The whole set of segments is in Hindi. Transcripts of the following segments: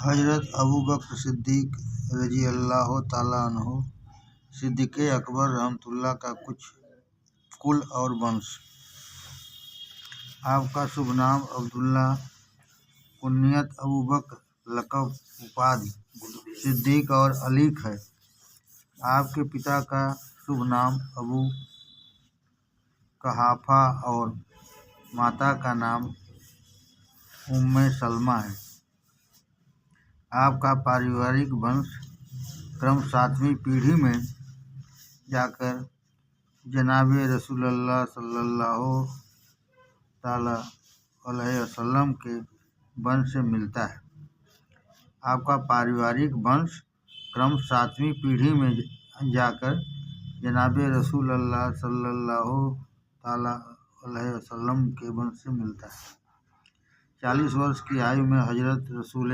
हज़रत अबू बकर सिद्दीक़ रज़ी अल्लाह ताला अन्हु सिद्दीक़ अकबर रहमतुल्लाह का कुल और वंश। आपका शुभ नाम अब्दुल्ला, कुन्नियत अबू बकर, लक़ब उपाधि सिद्दीक़ और अलीक है। आपके पिता का शुभ नाम अबू कहाफ़ा और माता का नाम उम्मे सलमा है। आपका पारिवारिक वंश क्रम 7वीं पीढ़ी में जाकर जनाबे रसूलुल्लाह सल्लल्लाहु ताला अलैहि वसल्लम के वंश से मिलता है। आपका पारिवारिक वंश क्रम 7वीं पीढ़ी में जाकर जनाबे रसूलुल्लाह सल्लल्लाहु ताला अलैहि वसल्लम के वंश से मिलता है। 40 वर्ष की आयु में हज़रत रसूल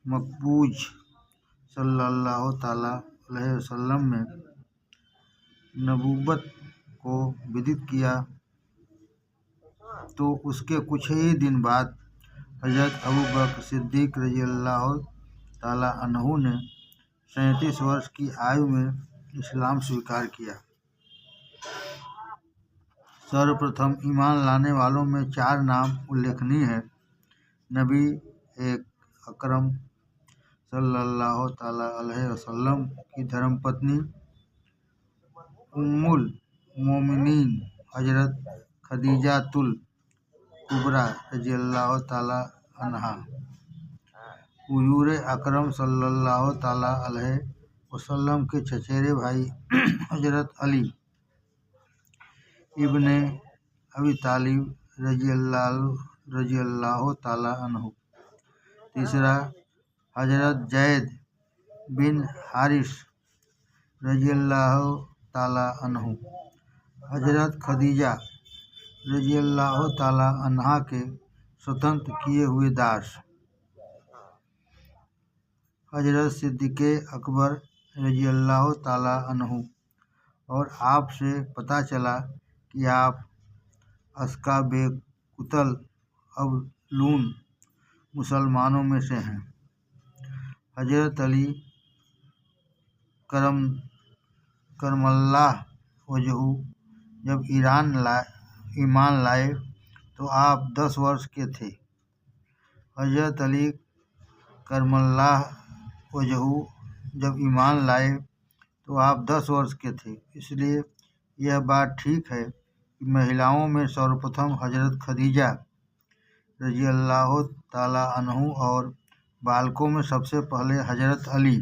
मकबूज सल्लल्लाहु ताला अलैहि वसल्लम में नबूवत को विदित किया तो उसके कुछ ही दिन बाद हज़रत अबू बकर सिद्दीक़ रज़ियल्लाहु ताला अन्हु ने 37 वर्ष की आयु में इस्लाम स्वीकार किया। सर्वप्रथम ईमान लाने वालों में 4 नाम उल्लेखनीय हैं। नबी अकरम सल्लल्लाहु ताला अलैहि वसल्लम की धर्मपत्नी उम्मुल मोमिनीन हज़रत खदीजातुल कुबरा रज़ियल्लाहु ताला अन्हा, हुजूर अकरम सल्लल्लाहु ताला अलैहि वसल्लम के चचेरे भाई हज़रत अली इब्ने अबी तालिब रज़ियल्लाहु ताला अन्हु। तीसरा हज़रत ज़ैद बिन हारिस रज़ियल्लाहु ताला अन्हु, हज़रत खदीजा रज़ियल्लाहु ताला अन्हा के स्वतंत्र किए हुए दास। हज़रत सिद्दीक़ अकबर रज़ियल्लाहु ताला अन्हु। और आपसे पता चला कि आप अस्काबे कुतल अवलून मुसलमानों में से हैं। हज़रत अली करमल्लाह वजहू जब ईमान लाए तो आप 10 वर्ष के थे। हज़रत अली करमल्लाह वजहू जब ईमान लाए तो आप 10 वर्ष के थे। इसलिए यह बात ठीक है कि महिलाओं में सर्वप्रथम हज़रत खदीजा रज़ियल्लाहु ताला अन्हु और बालकों में सबसे पहले हज़रत अली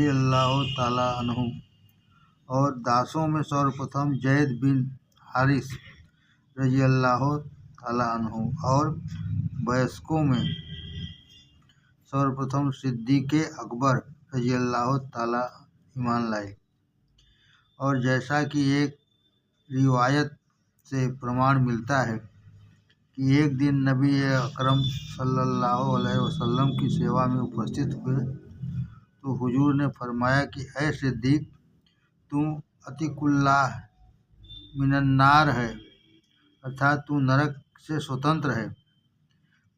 अल्लाह ताला अन्हु और दासों में सर्वप्रथम ज़ैद बिन हारिस रज़ियल्लाहु ताला अन्हु और वयस्कों में सर्वप्रथम सिद्दीक़ अकबर रज़ियल्लाहु ताला ईमान लाए। और जैसा कि एक रिवायत से प्रमाण मिलता है कि एक दिन नबी अकरम सल्लल्लाहु अलैहि वसल्लम की सेवा में उपस्थित हुए तो हुजूर ने फरमाया कि ऐ सिद्दीक़, तू अतीकुल्लाह मिनन्नार है, अर्थात तू नरक से स्वतंत्र है।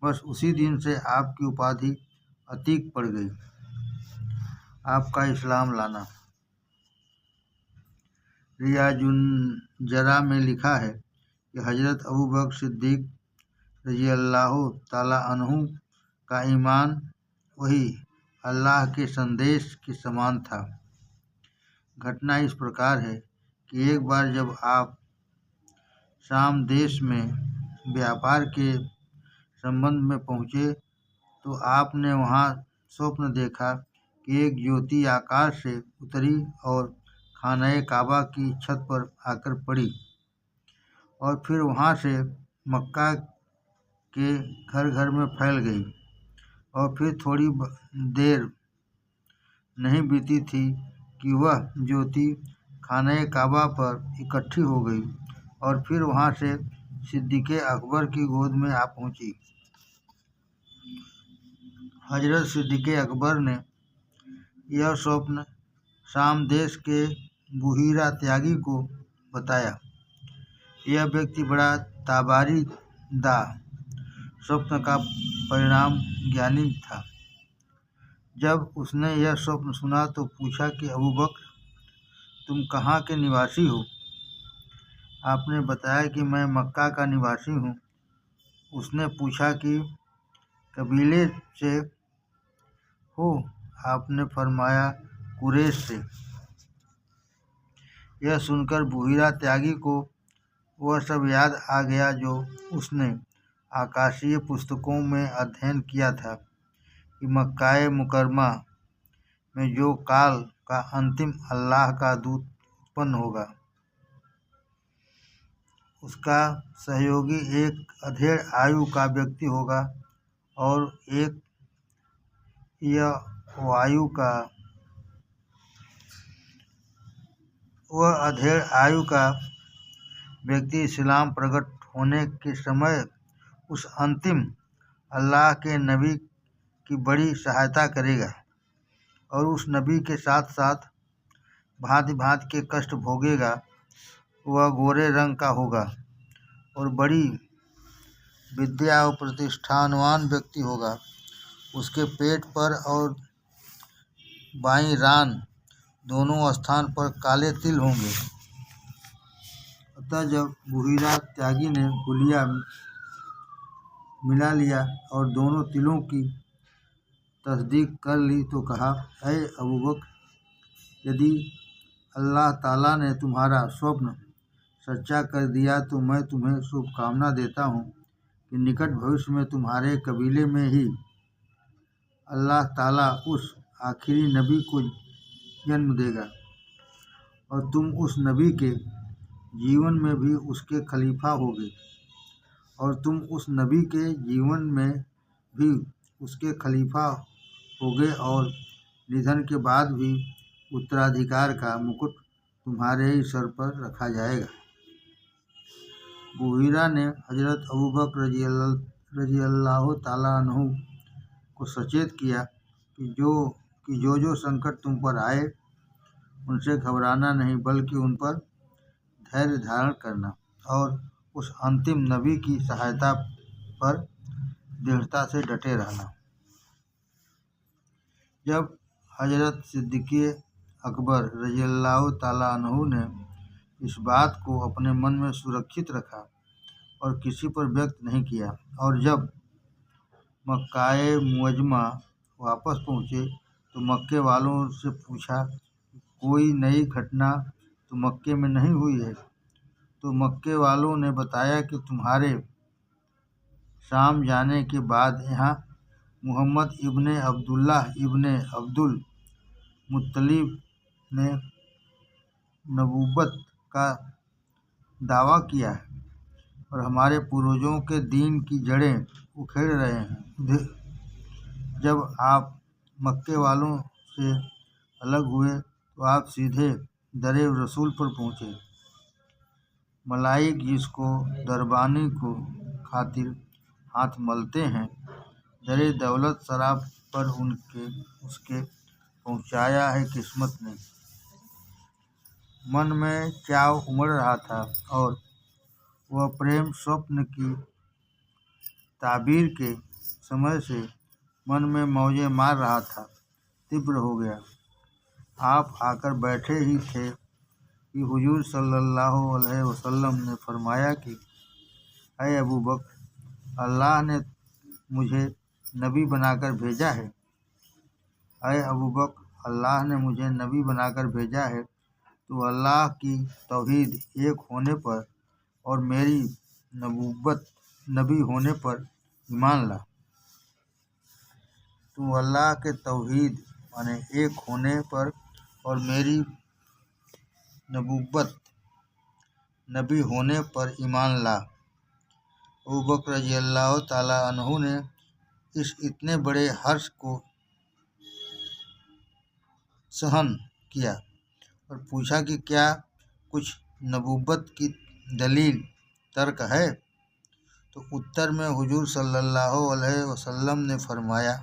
बस उसी दिन से आपकी उपाधि अतीक पड़ गई। आपका इस्लाम लाना। रियाजुन्नजरा में लिखा है कि हज़रत अबू बकर सिद्दीक़ रज़ियल्लाहु ताला अन्हु का ईमान वही अल्लाह के संदेश के समान था। घटना इस प्रकार है कि एक बार जब आप शाम देश में व्यापार के संबंध में पहुँचे तो आपने वहाँ स्वप्न देखा कि एक ज्योति आकाश से उतरी और खाने काबा की छत पर आकर पड़ी और फिर वहाँ से मक्का के घर घर में फैल गई। और फिर थोड़ी देर नहीं बीती थी कि वह ज्योति खाने काबा पर इकट्ठी हो गई और फिर वहाँ से सिद्दीक़ अकबर की गोद में आ पहुँची। हज़रत सिद्दीक़ अकबर ने यह स्वप्न शाम देश के बुहीरा त्यागी को बताया। यह व्यक्ति बड़ा ताबारीदा स्वप्न का परिणाम ज्ञानी था। जब उसने यह स्वप्न सुना तो पूछा कि अबू बकर, तुम कहाँ के निवासी हो? आपने बताया कि मैं मक्का का निवासी हूँ। उसने पूछा कि कबीले से हो? आपने फरमाया कुरैश से। यह सुनकर बुहीरा त्यागी को वह सब याद आ गया जो उसने आकाशीय पुस्तकों में अध्ययन किया था कि मक्काए मुकरमा में जो काल का अंतिम अल्लाह का दूत उत्पन्न होगा, उसका सहयोगी एक अधेड़ आयु का व्यक्ति होगा और एक वह अधेड़ आयु का व्यक्ति इस्लाम प्रकट होने के समय उस अंतिम अल्लाह के नबी की बड़ी सहायता करेगा और उस नबी के साथ साथ भांति भांति के कष्ट भोगेगा। वह गोरे रंग का होगा और बड़ी विद्या और प्रतिष्ठानवान व्यक्ति होगा। उसके पेट पर और बाईं रान दोनों स्थान पर काले तिल होंगे। अतः जब बुहीरा त्यागी ने हुलिया मिला लिया और दोनों तिलों की तस्दीक कर ली तो कहा, ऐ अबू बकर, यदि अल्लाह ताला ने तुम्हारा स्वप्न सच्चा कर दिया तो मैं तुम्हें शुभकामना देता हूँ कि निकट भविष्य में तुम्हारे कबीले में ही अल्लाह ताला उस आखिरी नबी को जन्म देगा और तुम उस नबी के जीवन में भी उसके खलीफा होगे और तुम उस नबी के जीवन में भी उसके खलीफा होगे और निधन के बाद भी उत्तराधिकार का मुकुट तुम्हारे ही सर पर रखा जाएगा। बुहीरा ने हजरत अबू बकर रज़ियल्लाहु ताला अन्हु को सचेत किया कि जो संकट तुम पर आए उनसे घबराना नहीं, बल्कि उन पर धैर्य धारण करना और उस अंतिम नबी की सहायता पर दृढ़ता से डटे रहना। जब हजरत सिद्दीक़ अकबर रज़ियल्लाहु ताला अन्हु ने इस बात को अपने मन में सुरक्षित रखा और किसी पर व्यक्त नहीं किया और जब मक्काए मुअज्जमा वापस पहुँचे तो मक्के वालों से पूछा, कोई नई घटना तो मक्के में नहीं हुई है? तो मक्के वालों ने बताया कि तुम्हारे शाम जाने के बाद यहाँ मुहम्मद इब्ने अब्दुल्लाह इब्ने अब्दुल मुत्तलिब ने नबूवत का दावा किया है और हमारे पूर्वजों के दीन की जड़ें उखेड़ रहे हैं। जब आप मक्के वालों से अलग हुए तो आप सीधे दरे रसूल पर पहुँचे। मलाइक जिसको दरबानी को खातिर हाथ मलते हैं, दरे दौलत शराब पर उसके पहुँचाया है किस्मत ने। मन में चाव उमड़ रहा था और वह प्रेम स्वप्न की ताबीर के समय से मन में मौजे मार रहा था, तीव्र हो गया। आप आकर बैठे ही थे कि हुजूर सल्लल्लाहु अलैहि वसल्लम ने फरमाया कि ऐ अबू बकर, अल्लाह ने मुझे नबी बनाकर भेजा है। ऐ अबू बकर, अल्लाह ने मुझे नबी बनाकर भेजा है तो अल्लाह की तौहीद एक होने पर और मेरी नबूवत नबी होने पर ईमान ला। तू अल्लाह के तौहीद माने एक होने पर और मेरी नबूवत नबी होने पर ईमान ला। अबू बकर रज़ियल्लाहु ताला अन्हु ने इस इतने बड़े हर्ष को सहन किया और पूछा कि क्या कुछ नबूवत की दलील तर्क है? तो उत्तर में हुजूर सल्लल्लाहु अलैहि वसल्लम ने फरमाया,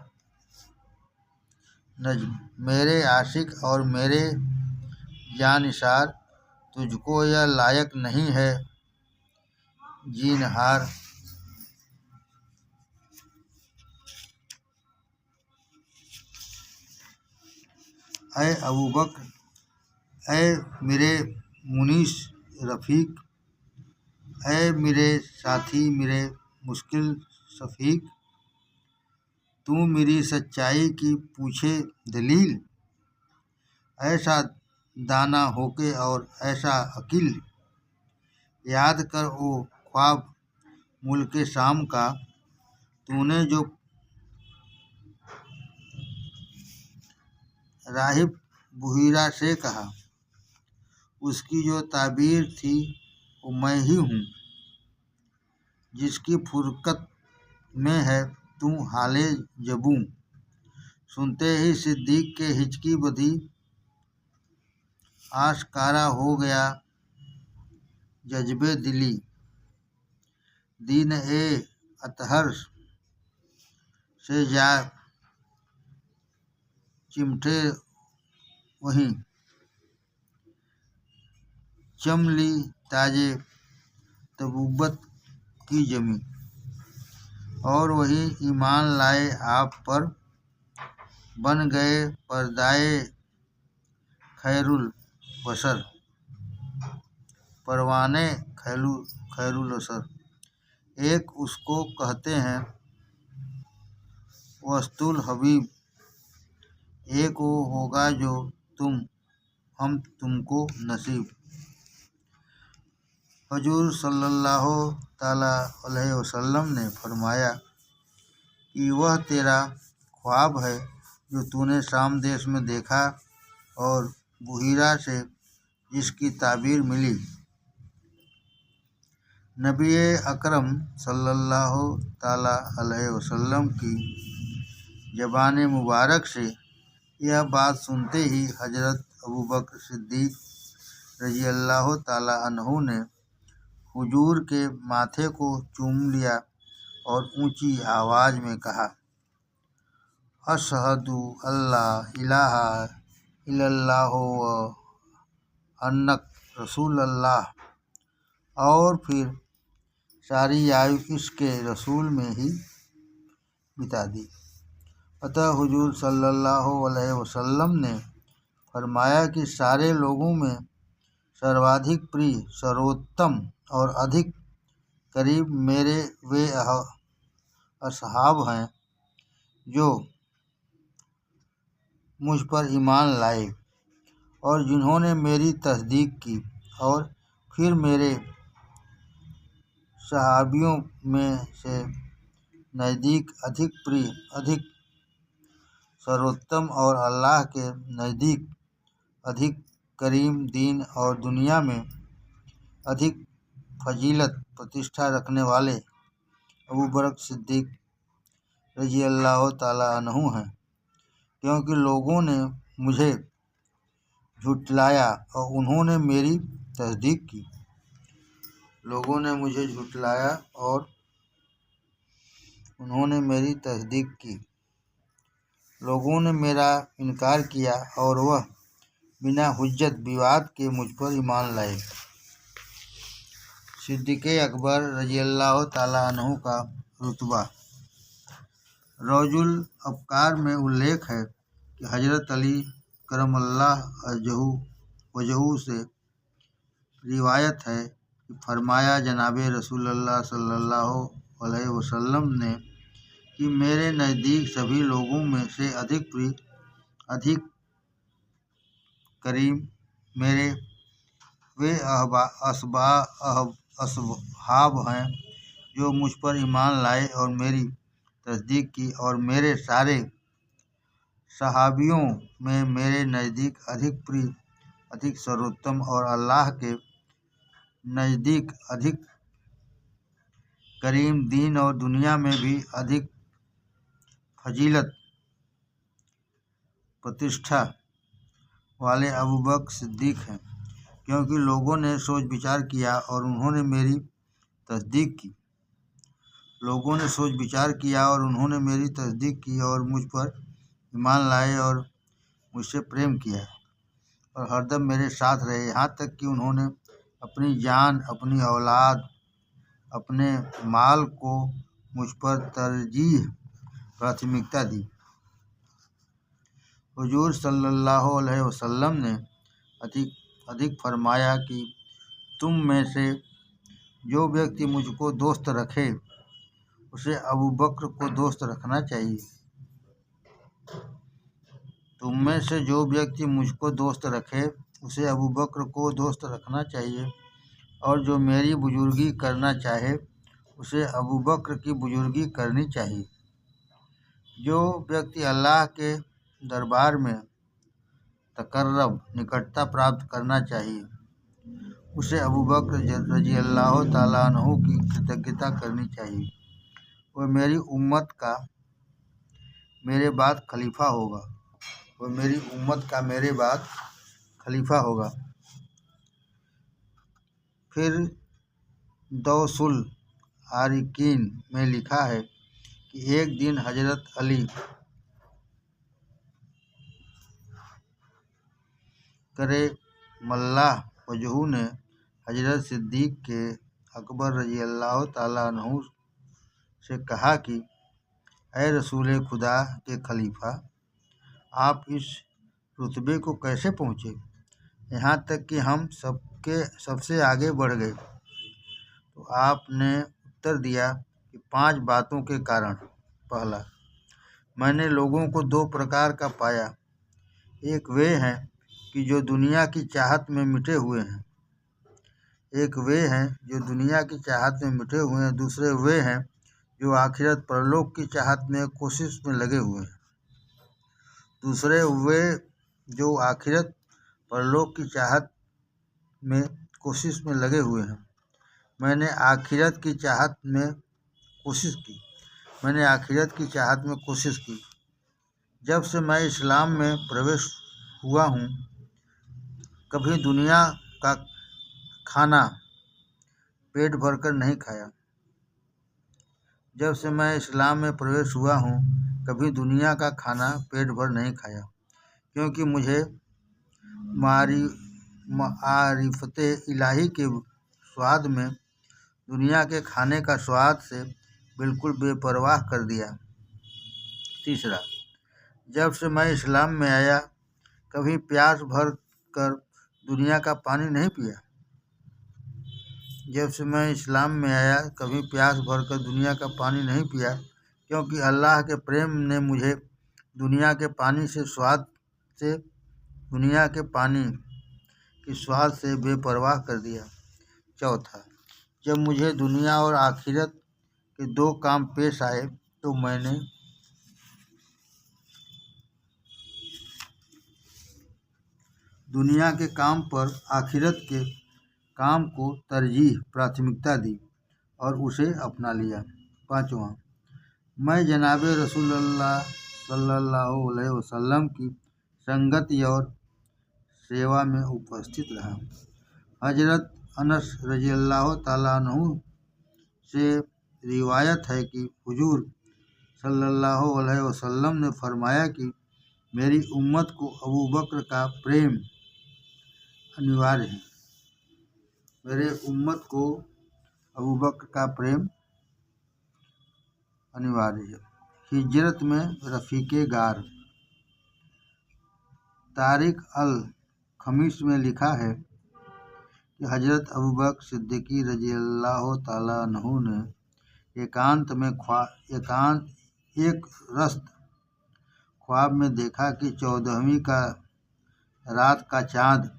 नज्म, मेरे आशिक और मेरे जानिसार तुझको यह लायक नहीं है जीनहार। ऐ अबू बकर, ऐ मेरे मुनीस रफ़ीक, ऐ मेरे साथी, मेरे मुश्किल शफीक, तू मेरी सच्चाई की पूछे दलील। ऐसा दाना होके और ऐसा अकील, याद कर वो ख्वाब मुल्क शाम का, तूने जो राहिब बुहीरा से कहा। उसकी जो ताबीर थी वो मैं ही हूँ, जिसकी फुरकत में है तू हाले जबूं। सुनते ही सिद्दीक के हिचकी बधी, आशकारा हो गया जज्बे दिली। दीन ए अतहर से जा चिमटे वहीं, चमली ताजे तबूबत की जमी। और वही ईमान लाए आप पर, बन गए पर्दाए खैरुल बसर, परवाने खैरुल असर। एक उसको कहते हैं वस्तुल हबीब, एक वो होगा जो हम तुमको नसीब। हजूर सल्लल्लाहु ताला अलैहि वसल्लम ने फरमाया कि वह तेरा ख्वाब है जो तूने शाम देश में देखा और बुहीरा से जिसकी ताबीर मिली। नबी अकरम सल्लल्लाहु ताला अलैहि वसल्लम की ज़बान मुबारक से यह बात सुनते ही हज़रत अबू बकर सिद्दीक़ रज़ियल्लाहु ताला अन्हु ने हुजूर के माथे को चूम लिया और ऊंची आवाज़ में कहा, अशहदु अल्ला इलाहा इल्लल्लाहु व अन्नक रसूलुल्लाह। और फिर सारी आयु इसके रसूल में ही बिता दी। अतः हुजूर सल्लल्लाहु अलैहि वसल्लम ने फरमाया कि सारे लोगों में सर्वाधिक प्रिय, सर्वोत्तम और अधिक करीब मेरे वे असहाब हैं जो मुझ पर ईमान लाए और जिन्होंने मेरी तस्दीक की। और फिर मेरे सहाबियों में से नज़दीक अधिक प्रिय, अधिक सर्वोत्तम और अल्लाह के नज़दीक अधिक करीम, दीन और दुनिया में अधिक फजीलत प्रतिष्ठा रखने वाले अबू बकर सिद्दीक़ रज़ियल्लाहु ताला अन्हु हैं, क्योंकि लोगों ने मुझे झुटलाया और उन्होंने मेरी तस्दीक की। लोगों ने मुझे झुटलाया और उन्होंने मेरी तस्दीक की। लोगों ने मेरा इनकार किया और वह बिना हुज्जत विवाद के मुझ पर ईमान लाए। सिद्दीक़ अकबर रज़ियल्लाहु ताला अन्हु का रुतबा। रौजुल अफ़कार में उल्लेख है कि हज़रत अली करमल्लाहु वजहू से रिवायत है कि फरमाया, जनाब रसूलुल्लाह सल्लल्लाहु अलैहि वसल्लम ने कि मेरे नज़दीक सभी लोगों में से अधिक प्रिय, अधिक करीम मेरे वे असहाब हैं जो मुझ पर ईमान लाए और मेरी तस्दीक की। और मेरे सारे सहाबियों में मेरे नज़दीक अधिक प्रिय, अधिक सर्वोत्तम और अल्लाह के नज़दीक अधिक करीम, दीन और दुनिया में भी अधिक फजीलत प्रतिष्ठा वाले अबू बकर सिद्दीक़ हैं, क्योंकि लोगों ने सोच विचार किया और उन्होंने मेरी तस्दीक की। लोगों ने सोच विचार किया और उन्होंने मेरी तस्दीक की और मुझ पर ईमान लाए और मुझसे प्रेम किया। और हरदम मेरे साथ रहे, यहाँ तक कि उन्होंने अपनी जान, अपनी औलाद, अपने माल को मुझ पर तरजीह प्राथमिकता दी। हुजूर सल्लल्लाहु अलैहि वसल्लम ने अधिक फरमाया कि तुम में से जो व्यक्ति मुझको दोस्त रखे उसे अबू बकर को दोस्त रखना चाहिए। तुम में से जो व्यक्ति मुझको दोस्त रखे उसे अबू बकर को दोस्त रखना चाहिए, और जो मेरी बुजुर्गी करना चाहे उसे अबू बकर की बुजुर्गी करनी चाहिए। जो व्यक्ति अल्लाह के दरबार में तकर्रब निकटता प्राप्त करना चाहिए उसे अबू बकर रज़ियल्लाहु ताला अन्हु की कृतज्ञता करनी चाहिए। वह मेरी उम्मत का मेरे बाद खलीफा होगा। वह मेरी उम्मत का मेरे बाद खलीफा होगा। फिर दौसुल आरिकीन में लिखा है कि एक दिन हजरत अली करे मल्लाह वजहू ने हजरत सिद्दीक के अकबर रज़ियल्लाहु ताला अन्हु से कहा कि ऐ रसूल खुदा के खलीफा, आप इस रुतबे को कैसे पहुँचे, यहाँ तक कि हम सबसे आगे बढ़ गए। तो आपने उत्तर दिया कि 5 बातों के कारण। पहला, मैंने लोगों को 2 प्रकार का पाया। एक वे हैं कि जो दुनिया की चाहत में मिटे हुए हैं। दूसरे वे हैं जो आखिरत परलोक की चाहत में कोशिश में लगे हुए हैं। मैंने आखिरत की चाहत में कोशिश की। जब से मैं इस्लाम में प्रवेश हुआ हूँ, कभी दुनिया का खाना पेट भरकर नहीं खाया। क्योंकि मुझे मारिफते इलाही के स्वाद में दुनिया के खाने का स्वाद से बिल्कुल बेपरवाह कर दिया। तीसरा, जब से मैं इस्लाम में आया, कभी प्यास भर कर दुनिया का पानी नहीं पिया। क्योंकि अल्लाह के प्रेम ने मुझे दुनिया के पानी के स्वाद से बेपरवाह कर दिया। चौथा, जब मुझे दुनिया और आखिरत के 2 काम पेश आए तो मैंने दुनिया के काम पर आखिरत के काम को तरजीह प्राथमिकता दी और उसे अपना लिया। पाँचवां, मैं जनाबे रसूलुल्लाह सल्लल्लाहु अलैहि वसल्लम की संगति और सेवा में उपस्थित रहा। हजरत अनस रज़ियल्लाहु ताला अन्हु से रिवायत है कि हुजूर सल्लल्लाहु अलैहि वसल्लम ने फरमाया कि मेरी उम्मत को अबू बकर का प्रेम अनिवार्य है। हिजरत में रफ़ीक़े गार। तारिक अल खमीस में लिखा है कि हजरत अबू बकर सिद्दीक़ रज़ियल्लाहु ताला अन्हु ने एक रस्त ख्वाब में देखा कि 14वीं का रात का चाँद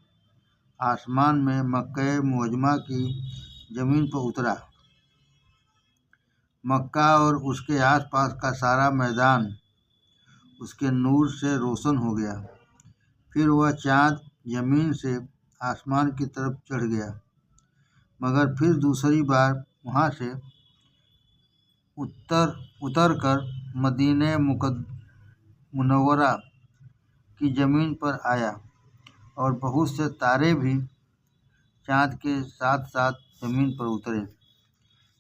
आसमान में मक्का मुअज़्ज़मा की ज़मीन पर उतरा। मक्का और उसके आसपास का सारा मैदान उसके नूर से रोशन हो गया। फिर वह चाँद ज़मीन से आसमान की तरफ चढ़ गया, मगर फिर दूसरी बार वहाँ से उतर कर मदीने मुनव्वरा की ज़मीन पर आया, और बहुत से तारे भी चाँद के साथ साथ ज़मीन पर उतरे।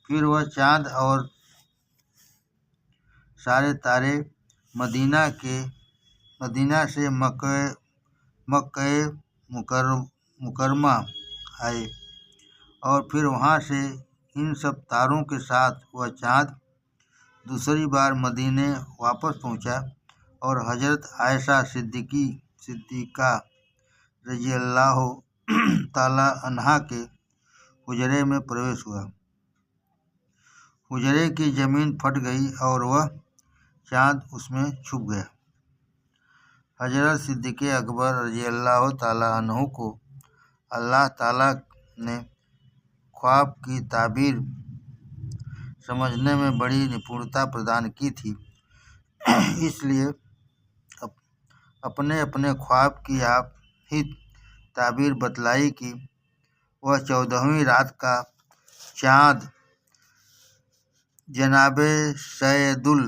फिर वह चाँद और सारे तारे मदीना से मक्का मुकरमा आए और फिर वहाँ से इन सब तारों के साथ वह चाँद दूसरी बार मदीने वापस पहुँचा और हजरत आयशा सिद्दीक़ा रज़ियल्लाहु ताला अन्हा के हुजरे में प्रवेश हुआ। हुजरे की ज़मीन फट गई और वह चाँद उसमें छुप गया। हजरत सिद्दीक़ अकबर रज़ियल्लाहु ताला अन्हु को अल्लाह ताला ने ख्वाब की ताबीर समझने में बड़ी निपुणता प्रदान की थी, इसलिए अपने अपने ख्वाब की आप ही ताबीर बतलाई कि वह 14वीं रात का चाँद जनाबे सैयदुल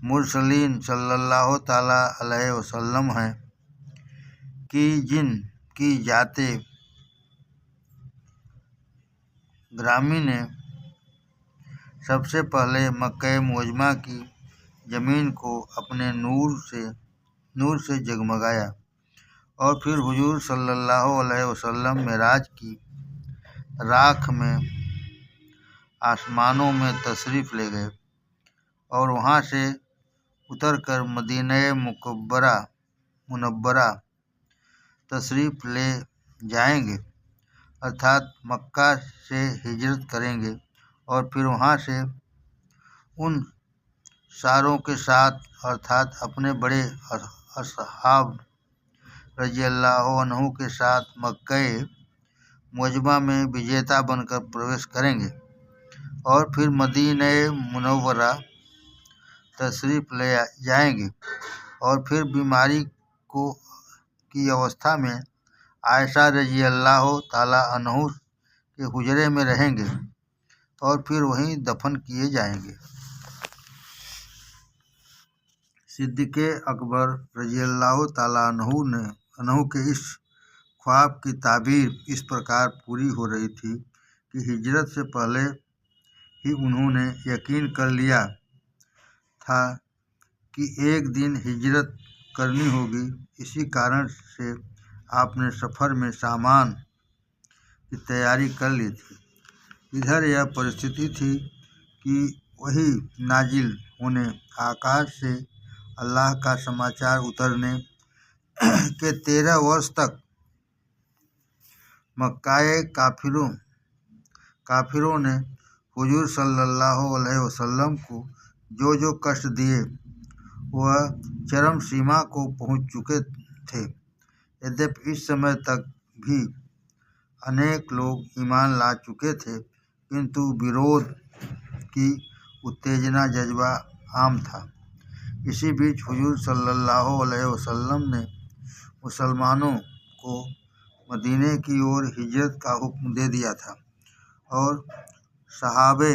मुरसलीन सल्लल्लाहु ताला अलैहि वसल्लम हैं कि जिन की जाते ग्रामी ने सबसे पहले मक्का मुअज़्ज़मा की ज़मीन को अपने नूर से जगमगाया और फिर हुजूर सल्लल्लाहु अलैहि वसल्लम मेराज की राख में आसमानों में तशरीफ़ ले गए और वहाँ से उतरकर मदीना मुनव्वरा तशरीफ़ ले जाएंगे, अर्थात मक्का से हिजरत करेंगे और फिर वहाँ से उन सारों के साथ अर्थात अपने बड़े असहाब रज़ियल्लाहु अन्हु के साथ मक्का मुअज़्ज़मा में विजेता बनकर प्रवेश करेंगे और फिर मदीना मुनव्वरा तशरीफ़ ले जाएंगे और फिर बीमारी की अवस्था में आयशा रज़ियल्लाहु ताला अन्हु के हुजरे में रहेंगे और फिर वहीं दफन किए जाएंगे। सिद्दीक़ अकबर रज़ियल्लाहु ताला अन्हु के इस ख्वाब की ताबीर इस प्रकार पूरी हो रही थी कि हिजरत से पहले ही उन्होंने यकीन कर लिया था कि एक दिन हिजरत करनी होगी। इसी कारण से आपने सफ़र में सामान की तैयारी कर ली थी। इधर यह परिस्थिति थी कि वही नाजिल होने, आकाश से अल्लाह का समाचार उतरने के 13 वर्ष तक मक्काए काफिरों ने हुजूर सल्लल्लाहु अलैहि वसल्लम को जो कष्ट दिए वह चरम सीमा को पहुँच चुके थे। यद्यपि इस समय तक भी अनेक लोग ईमान ला चुके थे, किंतु विरोध की उत्तेजना जज्बा आम था। इसी बीच हुजूर सल्लल्लाहु अलैहि वसल्लम ने मुसलमानों को मदीने की ओर हिजरत का हुक्म दे दिया था और सहाबे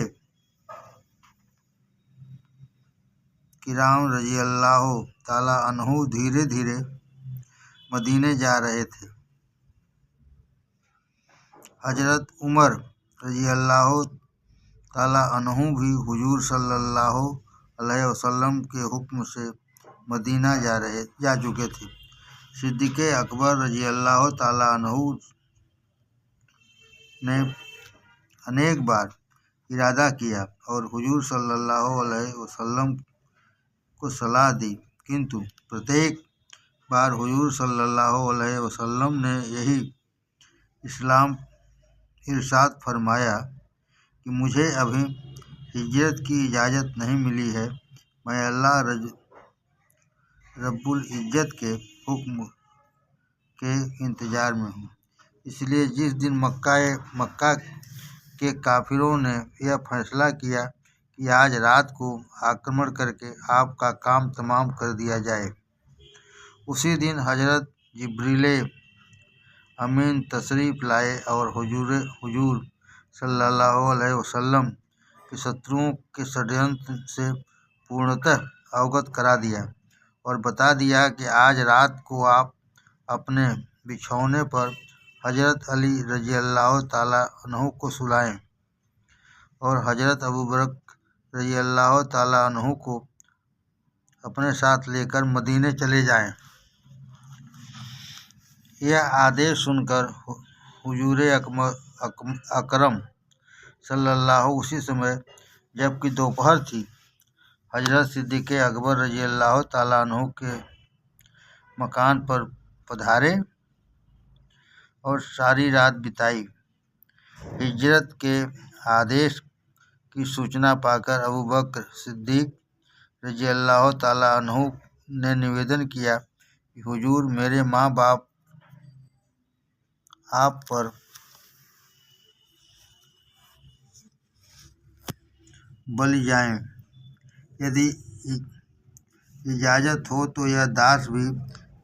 किराम रज़ियल्लाहु ताला अन्हु धीरे धीरे मदीने जा रहे थे। हजरत उमर रज़ियल्लाहु ताला अन्हु भी हुजूर सल्लल्लाहु अलैहि वसल्लम के हुक्म से मदीना जा चुके थे। सिद्दीक़ अकबर रज़ियल्लाहु ताला अन्हु ने अनेक बार इरादा किया और हुजूर सल्लल्लाहु अलैहि वसल्लम को सलाह दी, किंतु प्रत्येक बार हुजूर सल्लल्लाहु अलैहि वसल्लम ने यही इरशाद फरमाया कि मुझे अभी हिजरत की इजाज़त नहीं मिली है, मैं अल्लाह रब्बुल इज़्ज़त के हुक्म के इंतज़ार में हूँ। इसलिए जिस दिन मक्का के काफिरों ने यह फैसला किया कि आज रात को आक्रमण करके आपका काम तमाम कर दिया जाए, उसी दिन हजरत जिब्रील अमीन तशरीफ़ लाए और हुजूर सल्लल्लाहु अलैहि वसल्लम के शत्रुओं के षड्यंत्र से पूर्णतः अवगत करा दिया और बता दिया कि आज रात को आप अपने बिछौने पर हजरत अली रज़ियल्लाहु ताला अन्हु को सुलाएं और हजरत अबू बकर रज़ियल्लाहु ताला अन्हु को अपने साथ लेकर मदीने चले जाएं। यह आदेश सुनकर हुजूर अकरम सल्लल्लाहु उसी समय जबकि दोपहर थी हजरत सिद्दीक़ अकबर रज़ियल्लाहु ताला अन्हु के मकान पर पधारे और सारी रात बिताई। हिजरत के आदेश की सूचना पाकर अबू बकर सिद्दीक़ रज़ियल्लाहु ताला अन्हु ने निवेदन किया कि हुजूर, मेरे माँ बाप आप पर बलि जाएं। यदि इजाज़त हो तो यह दास भी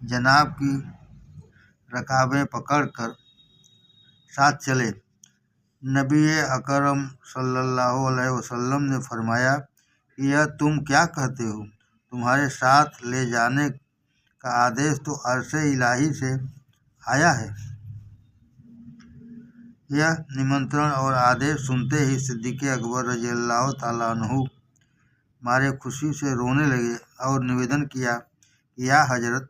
जनाब की रकाबें पकड़कर साथ चले। नबी अकरम सल्लल्लाहु अलैहि वसल्लम ने फरमाया कि यह तुम क्या कहते हो? तुम्हारे साथ ले जाने का आदेश तो अर्श इलाही से आया है। यह निमंत्रण और आदेश सुनते ही सिद्दीक़ अकबर रज़ियल्लाहु ताला अन्हु मारे खुशी से रोने लगे और निवेदन किया कि या हजरत,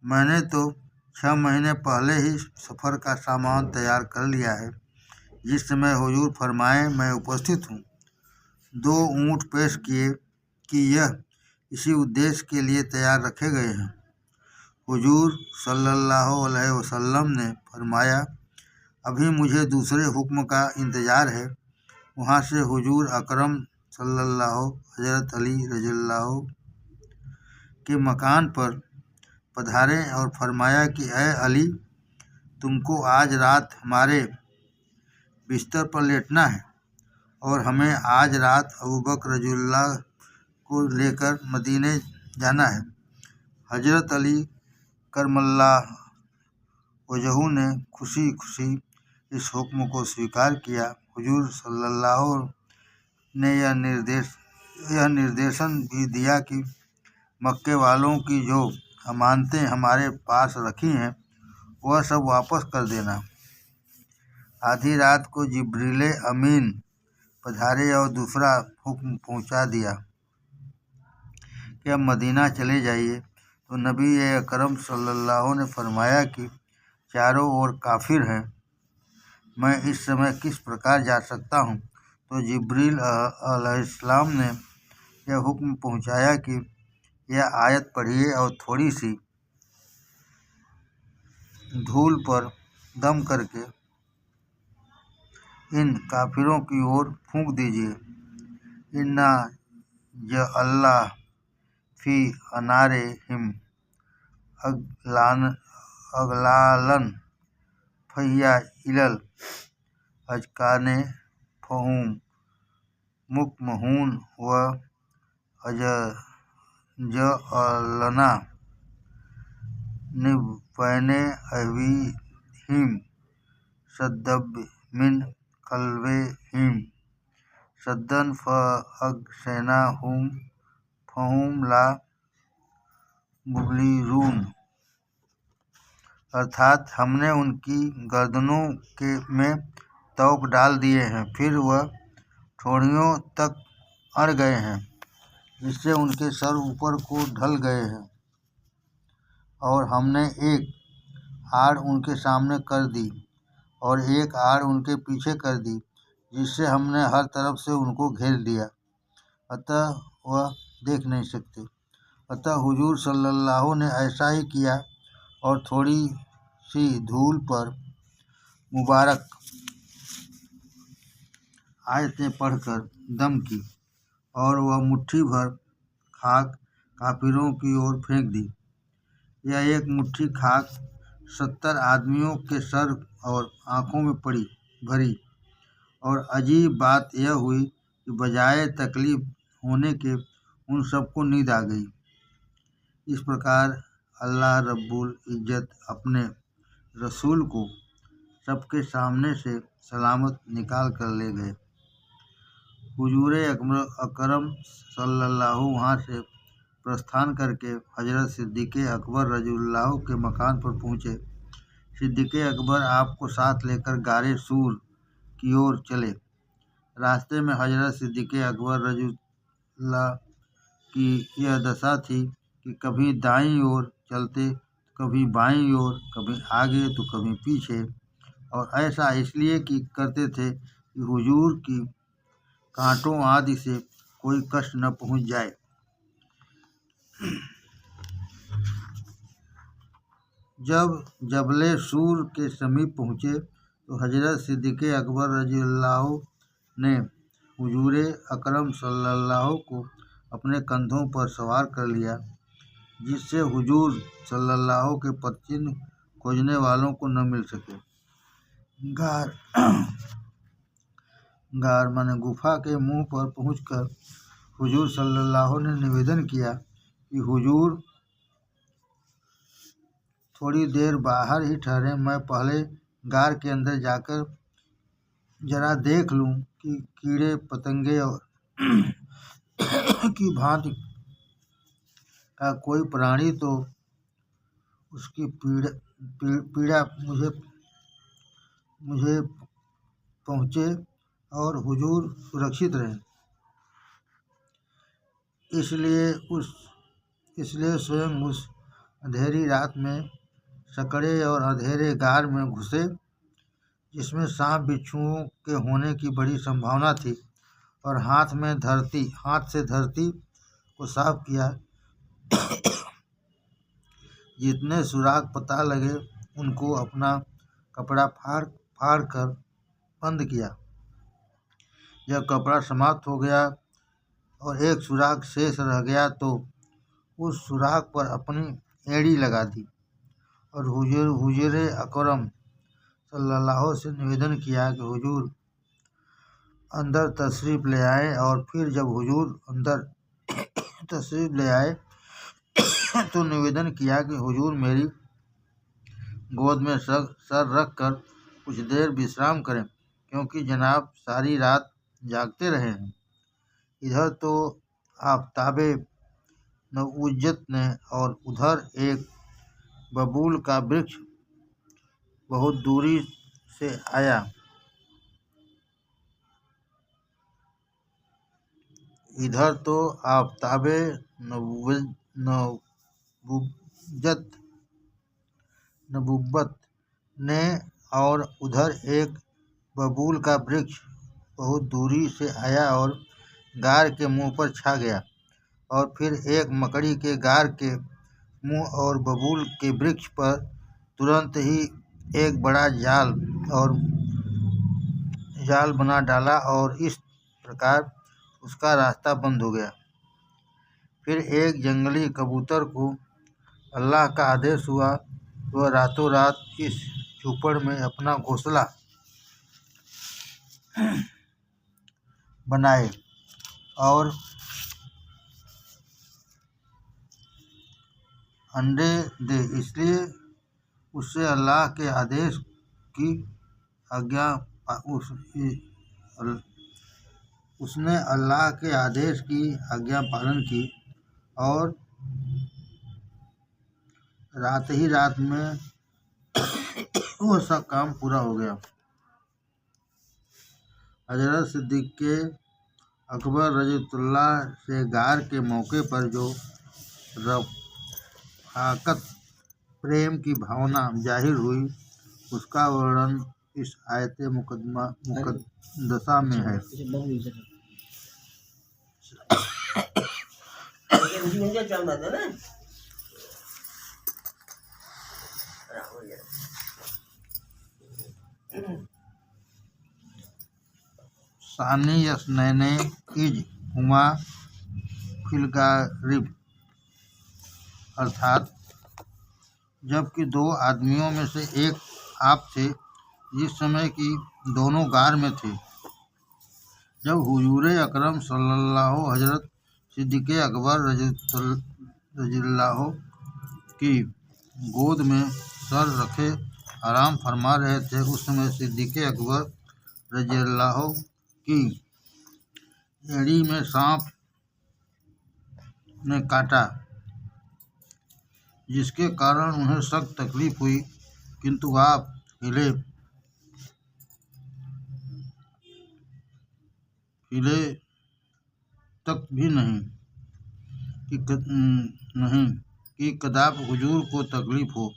मैंने तो 6 महीने पहले ही सफ़र का सामान तैयार कर लिया है। जिस समय हुजूर फरमाए मैं उपस्थित हूँ। 2 ऊँट पेश किए कि यह इसी उद्देश्य के लिए तैयार रखे गए हैं। हुजूर सल्लल्लाहु अलैहि वसल्लम ने फरमाया, अभी मुझे दूसरे हुक्म का इंतज़ार है। वहाँ से हुजूर अकरम सल्लल्लाहु हज़रत अली रज़ियल्लाहु के मकान पर पधारे और फरमाया कि ऐ अली, तुमको आज रात हमारे बिस्तर पर लेटना है और हमें आज रात अबू बकर रज़ियल्लाहु को लेकर मदीने जाना है। हज़रत अली करमल्लाह वजहू ने खुशी खुशी इस हुक्म को स्वीकार किया। हुजूर सल्लल्लाहु ने यह निर्देशन भी दिया कि मक्के वालों की जो अमानतें हमारे पास रखी हैं वह सब वापस कर देना। आधी रात को जिब्रील अमीन पधारे और दूसरा हुक्म पहुंचा दिया कि अब मदीना चले जाइए। तो नबी अकरम सल्लल्लाहु ने फरमाया कि चारों ओर काफिर हैं, मैं इस समय किस प्रकार जा सकता हूँ? तो जिब्रील अलैहिस्सलाम ने यह हुक्म पहुँचाया कि यह आयत पढ़िए और थोड़ी सी धूल पर दम करके इन काफिरों की ओर फूंक दीजिए। इन्ना जअल्ना फी अनारिहिम अगलालन फहिया इलल अज़काने फहुम मुकमहून व अजअलना बैने अयदीहिम सद्दन मिन खल्फिहिम सद्दन फअग़शयनाहुम फहुम ला युबसिरून। अर्थात हमने उनकी गर्दनों में तोप डाल दिए हैं, फिर वह ठोड़ियों तक अड़ गए हैं, जिससे उनके सर ऊपर को ढल गए हैं, और हमने एक आड़ उनके सामने कर दी और एक आड़ उनके पीछे कर दी, जिससे हमने हर तरफ से उनको घेर लिया, अतः वह देख नहीं सकते। अतः हुजूर सल्लल्लाहु ने ऐसा ही किया और थोड़ी सी धूल पर मुबारक आयतें पढ़कर दम की और वह मुट्ठी भर खाक काफिरों की ओर फेंक दी। यह एक मुट्ठी खाक 70 आदमियों के सर और आँखों में भरी, और अजीब बात यह हुई कि बजाय तकलीफ होने के उन सबको नींद आ गई। इस प्रकार अल्लाह रब्बुल इज़्ज़त अपने रसूल को सबके सामने से सलामत निकाल कर ले गए। हुजूर अकरम सल्लल्लाहु वहाँ से प्रस्थान करके हज़रत सिद्दीक़ अकबर रज़ियल्लाहु के मकान पर पहुँचे। सिद्दीक़ अकबर आपको साथ लेकर गारे सूर की ओर चले। रास्ते में हज़रत सिद्दीक़ अकबर रज़ियल्लाहु की यह दशा थी कि कभी दाईं ओर चलते कभी बाईं ओर, कभी आगे तो कभी पीछे, और ऐसा इसलिए कि करते थे कि हुजूर की कांटों आदि से कोई कष्ट न पहुंच जाए। जब जबले सूर के समीप पहुँचे तो हजरत सिद्दीक़ अकबर रज़ियल्लाहु ने हुजूर अकरम सल्लल्लाहु को अपने कंधों पर सवार कर लिया, जिससे हुजूर सल्लल्लाहु के पदचिह्न खोजने वालों को न मिल सके। गार माने गुफा के मुंह पर पहुंचकर हुजूर सल्लल्लाहु ने निवेदन किया कि हुजूर थोड़ी देर बाहर ही ठहरे, मैं पहले गार के अंदर जाकर जरा देख लूं कि कीड़े पतंगे और की भांति का कोई प्राणी तो उसकी पीड़ा मुझे पहुँचे और हुजूर सुरक्षित रहें। इसलिए स्वयं उस अंधेरी रात में सकड़े और अंधेरे गार में घुसे, जिसमें सांप बिच्छुओं के होने की बड़ी संभावना थी, और हाथ से धरती को साफ किया। जितने सुराग पता लगे उनको अपना कपड़ा फाड़ कर बंद किया। जब कपड़ा समाप्त हो गया और एक सुराग शेष रह गया तो उस सुराग पर अपनी एड़ी लगा दी और हुजूर अकरम सल्लल्लाहु से निवेदन किया कि हुजूर अंदर तशरीफ़ ले आए। और फिर जब हुजूर अंदर तशरीफ़ ले आए तो निवेदन किया कि हुजूर मेरी गोद में सर रख कर कुछ देर विश्राम करें, क्योंकि जनाब सारी रात जागते रहे हैं। इधर तो आफ़ताबे नबुव्वत ने और उधर एक बबूल का वृक्ष बहुत दूरी से आया। इधर तो आफ़ताबे नबुव्वत ने और उधर एक बबूल का वृक्ष बहुत दूरी से आया और गार के मुंह पर छा गया। और फिर एक मकड़ी के गार के मुंह और बबूल के वृक्ष पर तुरंत ही एक बड़ा जाल बना डाला और इस प्रकार उसका रास्ता बंद हो गया। फिर एक जंगली कबूतर को अल्लाह का आदेश हुआ, वह रातों रात इस झोपड़ में अपना घोंसला बनाए और अंडे दे। इसलिए उसने अल्लाह के आदेश की आज्ञा पालन की और रात में वो सब काम पूरा हो गया। हजरत सिद्दीक़ अकबर रज़ियल्लाहु से गार के मौके पर जो रफ़ाक़त प्रेम की भावना जाहिर हुई, उसका वर्णन इस आयत मुक़द्दसा में है। सानी यसनैने इज हुमा फिल गारिब, अर्थात जबकि दो आदमियों में से एक आप थे जिस समय कि दोनों गार में थे। जब हुजूर अकरम सल्लल्लाहु हजरत सिद्दीक़ अकबर रज़ियल्लाहु की गोद में सर रखे आराम फरमा रहे थे, उस समय सिद्दीक़ अकबर रज़ियल्लाहु की एड़ी में सांप ने काटा, जिसके कारण उन्हें सख्त तकलीफ हुई, किंतु आप हिले तक भी नहीं। कि कदाप हुजूर को तकलीफ हो,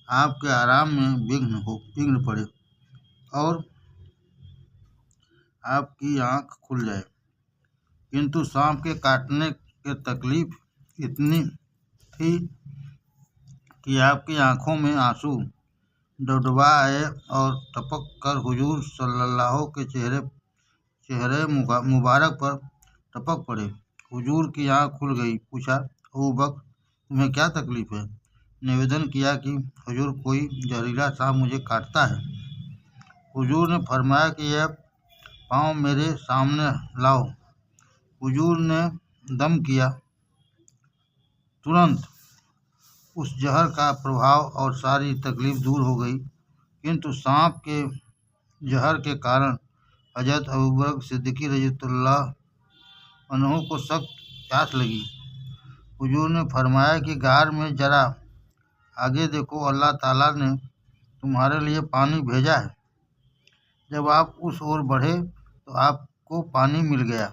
आपके आराम में विघ्न पड़े और आपकी आँख खुल जाए। किंतु सांप के काटने की तकलीफ इतनी थी कि आपकी आंखों में आंसू डबडबा आए और टपक कर हुजूर सल्लल्लाहु के चेहरे मुबारक पर टपक पड़े। हुजूर की आँख खुल गई। पूछा, अबू बकर, तुम्हें क्या तकलीफ है? निवेदन किया कि हुजूर, कोई जहरीला सांप मुझे काटता है। हुजूर ने फरमाया कि यह पाँव मेरे सामने लाओ। हुजूर ने दम किया। तुरंत उस जहर का प्रभाव और सारी तकलीफ दूर हो गई। किंतु सांप के जहर के कारण हजरत अबू बकर सिद्दीक़ रज़ियल्लाहु अन्हु को सख्त प्यास लगी। हुजूर ने फरमाया कि गार में जरा आगे देखो, अल्लाह ताला ने तुम्हारे लिए पानी भेजा है। जब आप उस ओर बढ़े तो आपको पानी मिल गया।